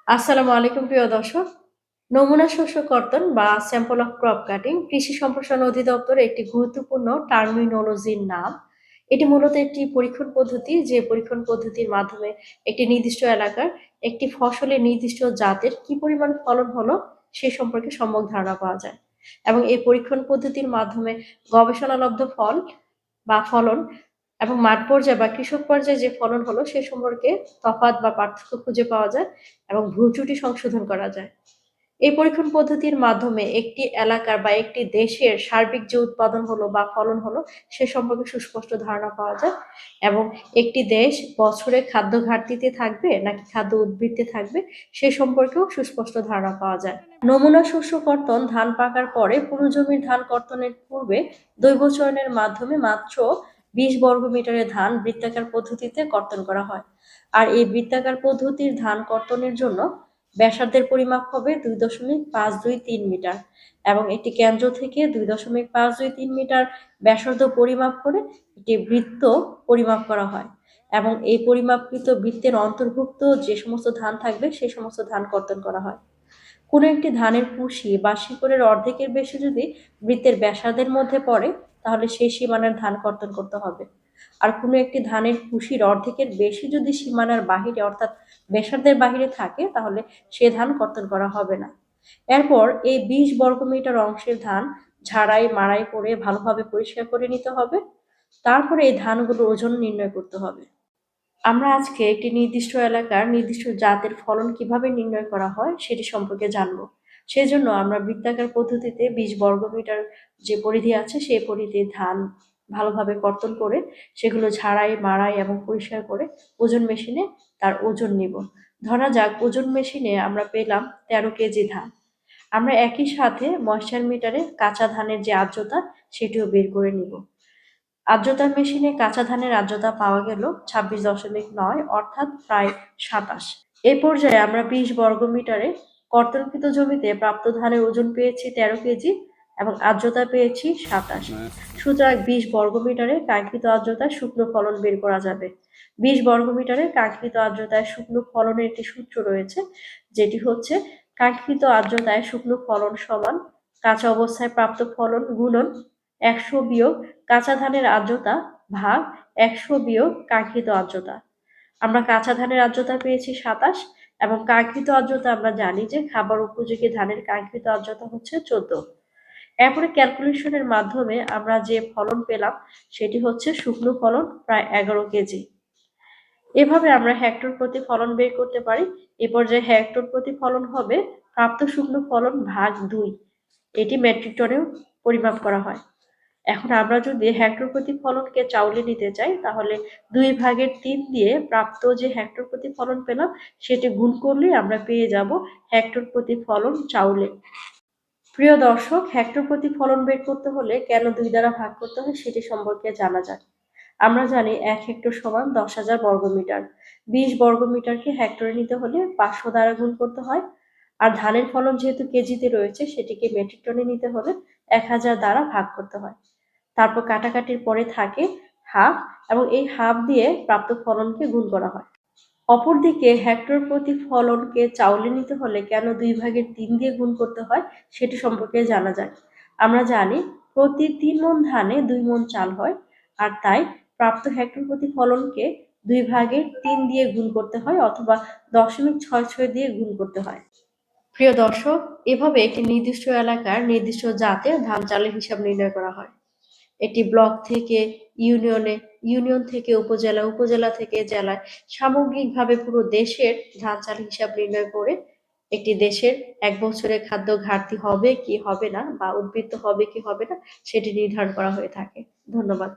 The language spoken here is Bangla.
আসসালামু আলাইকুম প্রিয় দর্শক। নমুনা শস্য কর্তন বা স্যাম্পল অফ ক্রপ কাটিং কৃষি সম্প্রসারণ অধিদপ্তরের একটি গুরুত্বপূর্ণ টার্মিনোলজির নাম। এটি মূলত একটি পরীক্ষণ পদ্ধতি, যে পরীক্ষণ পদ্ধতির মাধ্যমে একটি নির্দিষ্ট এলাকার একটি ফসলের নির্দিষ্ট জাতের কি পরিমাণ ফলন হলো সে সম্পর্কে সম্যক ধারণা পাওয়া যায়। এবং এই পরীক্ষণ পদ্ধতির মাধ্যমে গবেষণালব্ধ ফল বা ফলন এবং মাঠ পর্যায়ে বা কৃষক পর্যায়ে যে ফলন হলো সে সম্পর্কে তফাৎ বা পার্থক্য খুঁজে পাওয়া যায় এবং ভুল ত্রুটি সংশোধন করা যায়। এই পরীক্ষণ পদ্ধতির মাধ্যমে একটি এলাকার বা একটি দেশের সার্বিক যে উৎপাদন হলো বা ফলন হলো সে সম্পর্কে সুস্পষ্ট ধারণা পাওয়া যায় এবং একটি দেশ বছরে খাদ্য ঘাটতিতে থাকবে নাকি খাদ্য উদ্বৃত্তে থাকবে সে সম্পর্কেও সুস্পষ্ট ধারণা পাওয়া যায়। নমুনা শস্য কর্তন ধান পাকার পরে পুরো জমির ধান কর্তনের পূর্বে দৈব চয়নের মাধ্যমে মাত্র 20 বর্গ মিটারের ধান বৃত্তাকার পদ্ধতিতে কর্তন করা হয়। আর এই বৃত্তাকার পদ্ধতির ধান কর্তনের জন্য ব্যাসার্ধের পরিমাপ হবে 2.523 মিটার এবং একটি কেন্দ্র থেকে 2.523 মিটার ব্যাসার্ধ পরিমাপ করে একটি বৃত্ত পরিমাপ করা হয় এবং এই পরিমাপকৃত বৃত্তের অন্তর্ভুক্ত যে সমস্ত ধান থাকবে সেই সমস্ত ধান কর্তন করা হয়। কোনো একটি ধানের কুশি বা শিকড়ের অর্ধেকের বেশি যদি বৃত্তের ব্যাসার্ধের মধ্যে পড়ে তাহলে সেই সীমানার ধান কর্তন করতে হবে। আর কোনো একটি ধানের কুশির অর্ধেকের বেশি যদি সীমানার বাহিরে অর্থাৎ ব্যাসার্ধের বাহিরে থাকে তাহলে সে ধান কর্তন করা হবে না। এরপর এই 20 বর্গমিটার অংশের ধান ঝাড়াই মাড়াই করে ভালোভাবে পরিষ্কার করে নিতে হবে। তারপরে এই ধানগুলোর ওজন নির্ণয় করতে হবে। আমরা আজকে একটি নির্দিষ্ট এলাকার নির্দিষ্ট জাতের ফলন কিভাবে নির্ণয় করা হয় সেটি সম্পর্কে জানব। সেজন্য আমরা বৃত্তাকার পদ্ধতিতে 20 বর্গমিটার যে পরিধি আছে সেই পরিধির ধান ভালোভাবে কর্তন করে সেগুলো ঝাড়াই মাড়াই এবং পরিষ্কার করে ওজন মেশিনে তার ওজন নিব। ধরা যাক ওজন মেশিনে আমরা পেলাম 13 কেজি ধান। আমরা একই সাথে ময়েশ্চার মিটারে কাঁচা ধানের যে আর্দ্রতা সেটিও বের করে নিব। আর্দ্রতা মেশিনে কাঁচা ধানের আর্দ্রতা পাওয়া গেল 26.9 অর্থাৎ প্রায় 27। এই পর্যায়ে আমরা 20 বর্গমিটারে কর্তনকৃত জমিতে প্রাপ্ত ধানের ওজন পেয়েছি 13 কেজি এবং আর্দ্রতা পেয়েছি 27। সুতরাং 20 বর্গমিটারে কাঙ্ক্ষিত আর্দ্রতায় শুকনো ফলন বের করা যাবে। 20 বর্গমিটারে কাঙ্ক্ষিত আর্দ্রতায় শুকনো ফলনের একটি সূত্র রয়েছে, যেটি হচ্ছে কাঙ্ক্ষিত আর্দ্রতায় শুকনো ফলন সমান কাঁচা অবস্থায় প্রাপ্ত ফলন গুণন 100 বিয়োগ কাঁচা ধানের আর্দ্রতা ভাগ 100 বিয়োগ কাঙ্ক্ষিত আর্দ্রতা। আমরা কাঁচা ধানের আর্দ্রতা পেয়েছি 27 এবং কাঙ্ক্ষিত আর্দ্রতা আমরা জানি যে খাবার উপযোগী ধানের কাঙ্ক্ষিত আর্দ্রতা হচ্ছে 14। এরপরে ক্যালকুলেশনের মাধ্যমে আমরা যে ফলন পেলাম সেটি হচ্ছে শুকনো ফলন প্রায় 11 কেজি। এভাবে আমরা হেক্টর প্রতি ফলন বের করতে পারি। এ পর্যায়ে হেক্টর প্রতি ফলন হবে প্রাপ্ত শুকনো ফলন ভাগ 2। এটি মেট্রিক টনেও পরিমাপ করা হয়। এখন আমরা যদি হেক্টর প্রতি ফলনকে চাউলে নিতে চাই তাহলে 2/3 দিয়ে প্রাপ্ত যে হেক্টর প্রতি ফলন পেলাম সেটি গুণ করলেই আমরা পেয়ে যাব হেক্টর প্রতি ফলন চাউলে। প্রিয় দর্শক, হেক্টর প্রতি ফলন বের করতে হলে কেন 2 দ্বারা ভাগ করতে হয় সেটি সম্পর্কে জানা যাক। আমরা জানি 1 হেক্টর সমান 10,000 বর্গমিটার। 20 বর্গমিটারকে হেক্টরে নিতে হলে 500 দ্বারা গুণ করতে হয়। আর ধানের ফলন যেহেতু কেজিতে রয়েছে সেটিকে মেট্রিক টনে নিতে হলে 1000 দ্বারা ভাগ করতে হয়। তারপর কাটাকাটির পরে থাকে হাফ এবং এই হাফ দিয়ে প্রাপ্ত ফলনকে গুণ করা হয়। অপরদিকে হেক্টর প্রতি ফলনকে চাউলে নিতে হলে কেন 2/3 দিয়ে গুণ করতে হয় সেটি সম্পর্কে জানা যায়। আমরা জানি প্রতি 3 মণ ধানে 2 মণ চাল হয়, আর তাই প্রাপ্ত হেক্টর প্রতি ফলনকে 2/3 দিয়ে গুণ করতে হয় অথবা 0.66 দিয়ে গুণ করতে হয়। প্রিয় দর্শক, এভাবে একটি নির্দিষ্ট এলাকার নির্দিষ্ট জাতের ধান চালের হিসাব নির্ণয় করা হয়। এটি ব্লক থেকে ইউনিয়নে, ইউনিয়ন থেকে উপজেলা, উপজেলা থেকে জেলায়, সামগ্রিকভাবে পুরো দেশের ধান চাল হিসাব নির্ণয় করে একটি দেশের এক বছরে খাদ্য ঘাটতি হবে কি হবে না বা উদ্বৃত্ত হবে কি হবে না সেটি নির্ধারণ করা হয়ে থাকে। ধন্যবাদ।